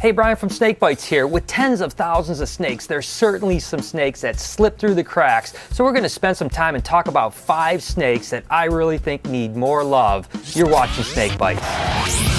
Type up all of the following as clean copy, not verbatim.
Hey, Brian from SnakeBytes here. With tens of thousands of snakes, there's certainly some snakes that slip through the cracks. So we're going to spend some time and talk about 5 snakes that I really think need more love. You're watching SnakeBytes.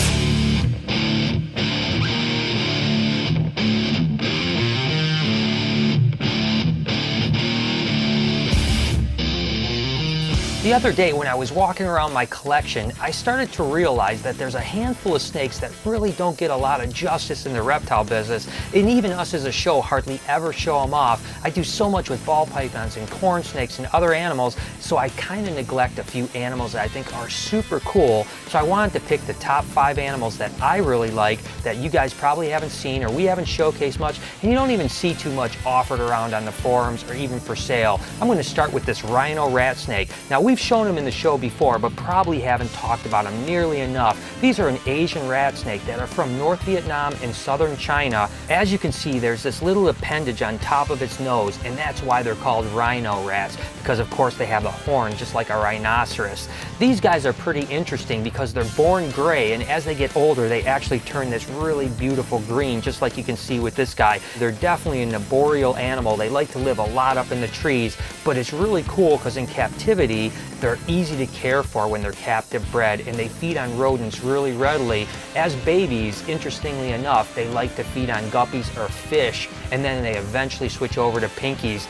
The other day when I was walking around my collection, I started to realize that there's a handful of snakes that really don't get a lot of justice in the reptile business, and even us as a show hardly ever show them off. I do so much with ball pythons and corn snakes and other animals, so I kind of neglect a few animals that I think are super cool. So I wanted to pick the top 5 animals that I really like that you guys probably haven't seen or we haven't showcased much, and you don't even see too much offered around on the forums or even for sale. I'm going to start with this rhino rat snake. Now, we've shown them in the show before, but probably haven't talked about them nearly enough. These are an Asian rat snake that are from North Vietnam and southern China. As you can see, there's this little appendage on top of its nose, and that's why they're called rhino rats, because of course they have the horn just like a rhinoceros. These guys are pretty interesting because they're born gray, and as they get older they actually turn this really beautiful green, just like you can see with this guy. They're definitely an arboreal animal. They like to live a lot up in the trees, but it's really cool because in captivity they're easy to care for when they're captive bred, and they feed on rodents really readily. As babies, interestingly enough, they like to feed on guppies or fish, and then they eventually switch over to pinkies.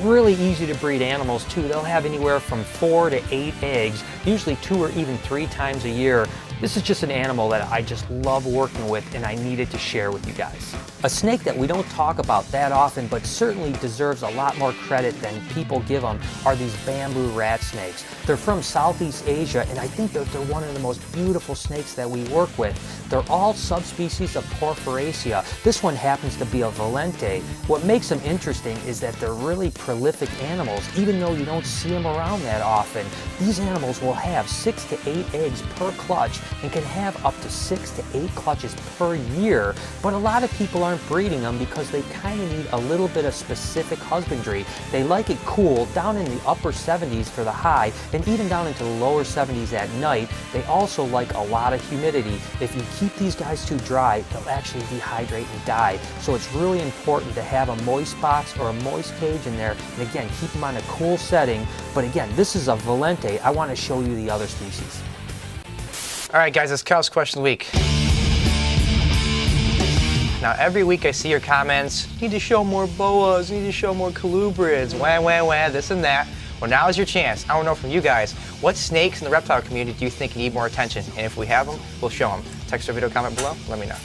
Really easy to breed animals too. They'll have anywhere from 4 to 8 eggs, usually 2 or even 3 times a year. This is just an animal that I just love working with, and I needed to share with you guys. A snake that we don't talk about that often, but certainly deserves a lot more credit than people give them, are these bamboo rat snakes. They're from Southeast Asia, and I think that they're one of the most beautiful snakes that we work with. They're all subspecies of Porphyraceae. This one happens to be a Valente. What makes them interesting is that they're really prolific animals, even though you don't see them around that often. These animals will have 6 to 8 eggs per clutch and can have up to 6 to 8 clutches per year, but a lot of people aren't breeding them because they kind of need a little bit of specific husbandry. They like it cool, down in the upper 70s for the high, and even down into the lower 70s at night. They also like a lot of humidity. If you keep these guys too dry, they'll actually dehydrate and die. So it's really important to have a moist box or a moist cage in there, and again, keep them on a cool setting. But again, this is a Valente. I want to show you the other species. All right, guys, it's Cal's Question of the Week. Now, every week I see your comments, need to show more boas, need to show more colubrids, wah, this and that. Well, now is your chance. I want to know from you guys, what snakes in the reptile community do you think need more attention? And if we have them, we'll show them. Text or video comment below, let me know.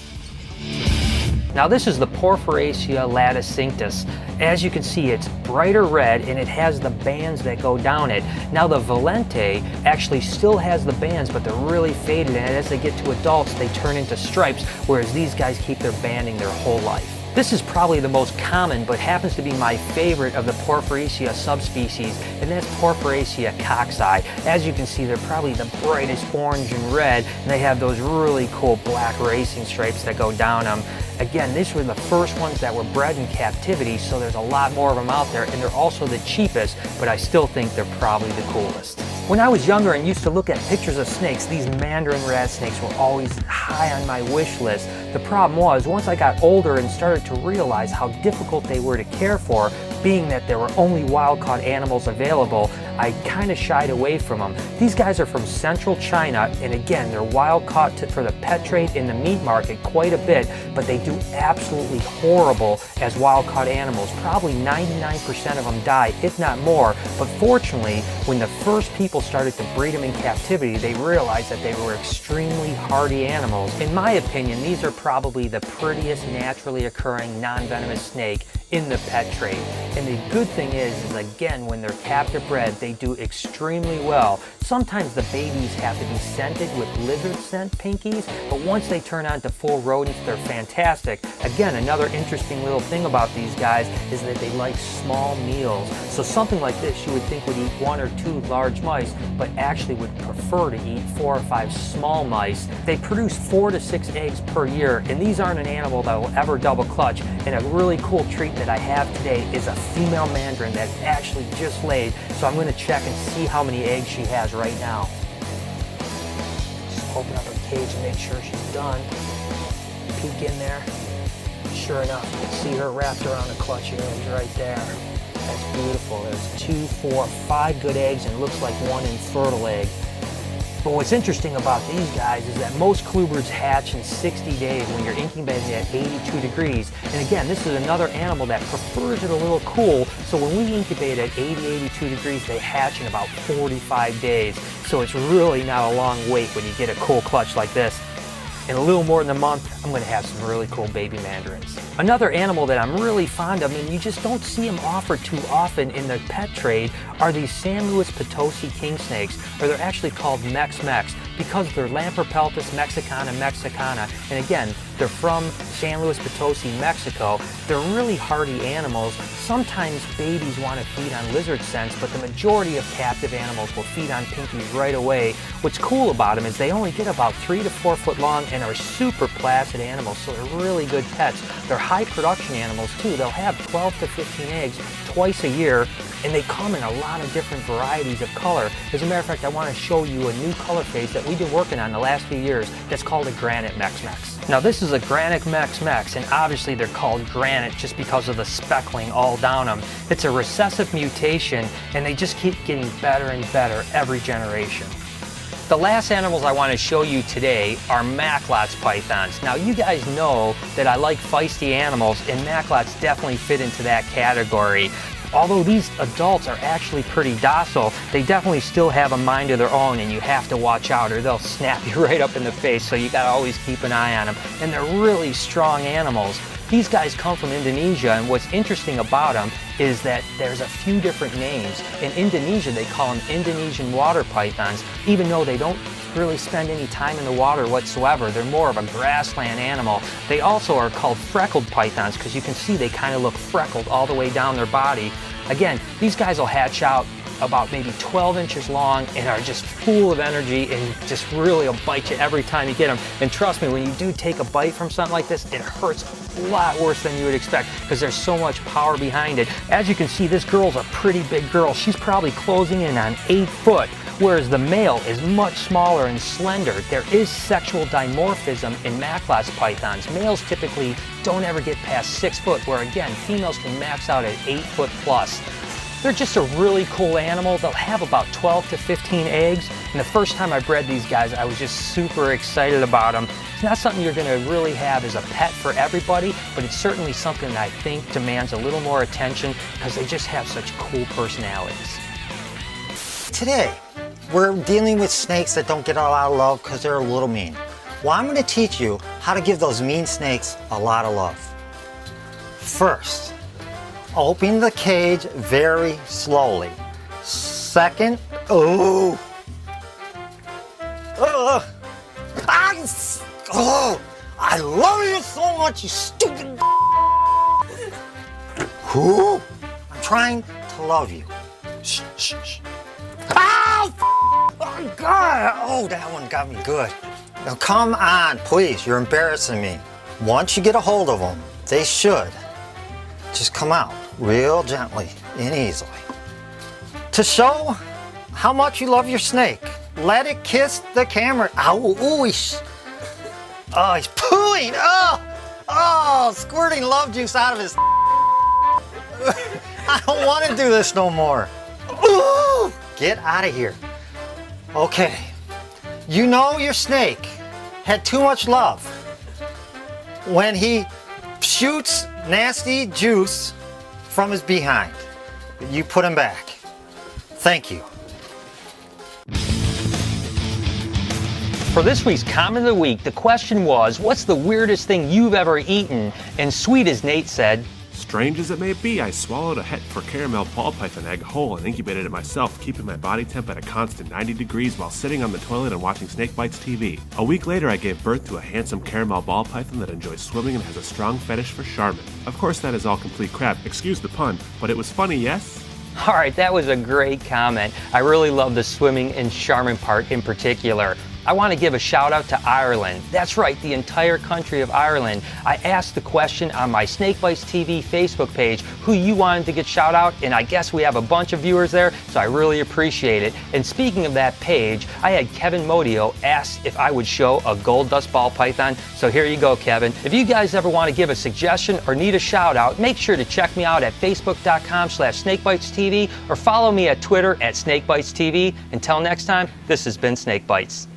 Now this is the Porphyraceae laticinctus. As you can see, it's brighter red and it has the bands that go down it. Now the Valente actually still has the bands, but they're really faded, and as they get to adults they turn into stripes, whereas these guys keep their banding their whole life. This is probably the most common, but happens to be my favorite of the Porphyraceae subspecies, and that's Porphyraceae coxi. As you can see, they're probably the brightest orange and red, and they have those really cool black racing stripes that go down them. Again, these were the first ones that were bred in captivity, so there's a lot more of them out there, and they're also the cheapest, but I still think they're probably the coolest. When I was younger and used to look at pictures of snakes, these mandarin rat snakes were always high on my wish list. The problem was, once I got older and started to realize how difficult they were to care for, being that there were only wild-caught animals available, I kind of shied away from them. These guys are from central China, and again, they're wild-caught for the pet trade in the meat market quite a bit, but they do absolutely horrible as wild-caught animals. Probably 99% of them die, if not more, but fortunately, when the first people started to breed them in captivity, they realized that they were extremely hardy animals. In my opinion, these are probably the prettiest naturally occurring non-venomous snake in the pet trade. And the good thing is again, when they're captive bred, they do extremely well. Sometimes the babies have to be scented with lizard scent pinkies, but once they turn on to full rodents, they're fantastic. Again, another interesting little thing about these guys is that they like small meals. So something like this you would think would eat 1 or 2 large mice, but actually would prefer to eat 4 or 5 small mice. They produce 4 to 6 eggs per year, and these aren't an animal that will ever double clutch. And a really cool treat that I have today is a female mandarin that actually just laid, so I'm going to check and see how many eggs she has right now. Just open up her cage and make sure she's done. Peek in there. Sure enough, you can see her wrapped around the clutch area right there. That's beautiful. There's 2, 4, 5 good eggs, and it looks like 1 infertile egg. But what's interesting about these guys is that most colubrids hatch in 60 days when you're incubating at 82 degrees. And again, this is another animal that prefers it a little cool. So when we incubate at 80, 82 degrees, they hatch in about 45 days. So it's really not a long wait when you get a cool clutch like this. In a little more than a month, I'm going to have some really cool baby mandarins. Another animal that I'm really fond of, and you just don't see them offered too often in the pet trade, are these San Luis Potosi king snakes, or they're actually called Mex-Mex, because they're Lamprepeltis mexicana. And again, they're from San Luis Potosi, Mexico. They're really hardy animals. Sometimes babies want to feed on lizard scents, but the majority of captive animals will feed on pinkies right away. What's cool about them is they only get about 3 to 4 foot long and are super placid animals, so they're really good pets. They're high production animals too. They'll have 12 to 15 eggs twice a year, and they come in a lot of different varieties of color. As a matter of fact, I want to show you a new color phase that we've been working on the last few years that's called a granite Mex-Mex. Now this is a granite Mex-Mex, and obviously they're called granite just because of the speckling all down them. It's a recessive mutation, and they just keep getting better and better every generation. The last animals I want to show you today are Macklot's pythons. Now you guys know that I like feisty animals, and Macklots definitely fit into that category. Although these adults are actually pretty docile, they definitely still have a mind of their own, and you have to watch out or they'll snap you right up in the face, so you gotta always keep an eye on them. And they're really strong animals. These guys come from Indonesia, and what's interesting about them is that there's a few different names. In Indonesia, they call them Indonesian water pythons, even though they don't really spend any time in the water whatsoever. They're more of a grassland animal. They also are called freckled pythons because you can see they kind of look freckled all the way down their body. Again, these guys will hatch out about maybe 12 inches long and are just full of energy and just really will bite you every time you get them. And trust me, when you do take a bite from something like this, it hurts a lot worse than you would expect because there's so much power behind it. As you can see, this girl's a pretty big girl. She's probably closing in on 8 foot. Whereas the male is much smaller and slender. There is sexual dimorphism in Macklot's pythons. Males typically don't ever get past 6 foot, where again, females can max out at 8 foot plus. They're just a really cool animal. They'll have about 12 to 15 eggs. And the first time I bred these guys, I was just super excited about them. It's not something you're gonna really have as a pet for everybody, but it's certainly something that I think demands a little more attention because they just have such cool personalities. Today, we're dealing with snakes that don't get a lot of love because they're a little mean. Well, I'm going to teach you how to give those mean snakes a lot of love. First, open the cage very slowly. Second, I love you so much, you stupid. I'm trying to love you. Shh, shh, shh. Ow! Oh, God! Oh, that one got me good. Now, come on, please. You're embarrassing me. Once you get a hold of them, they should just come out real gently and easily. To show how much you love your snake, let it kiss the camera. Ow, ooh, he's pooing. Oh, squirting love juice out of his. I don't want to do this no more. Ooh, get out of here. Okay, you know your snake had too much love when he shoots nasty juice from his behind. You put him back. Thank you. For this week's Comment of the Week, the question was, what's the weirdest thing you've ever eaten? And sweet as Nate said, strange as it may be, I swallowed a het for caramel ball python egg whole and incubated it myself, keeping my body temp at a constant 90 degrees while sitting on the toilet and watching SnakeBytesTV. A week later, I gave birth to a handsome caramel ball python that enjoys swimming and has a strong fetish for Charmin. Of course, that is all complete crap, excuse the pun, but it was funny, yes? All right, that was a great comment. I really love the swimming and Charmin part in particular. I want to give a shout out to Ireland. That's right, the entire country of Ireland. I asked the question on my SnakeBytesTV Facebook page who you wanted to get shout out, and I guess we have a bunch of viewers there, so I really appreciate it. And speaking of that page, I had Kevin Modio ask if I would show a gold dust ball python, so here you go, Kevin. If you guys ever want to give a suggestion or need a shout out, make sure to check me out at facebook.com/SnakeBytesTV or follow me at Twitter at SnakeBytesTV. Until next time, this has been Snake Bytes.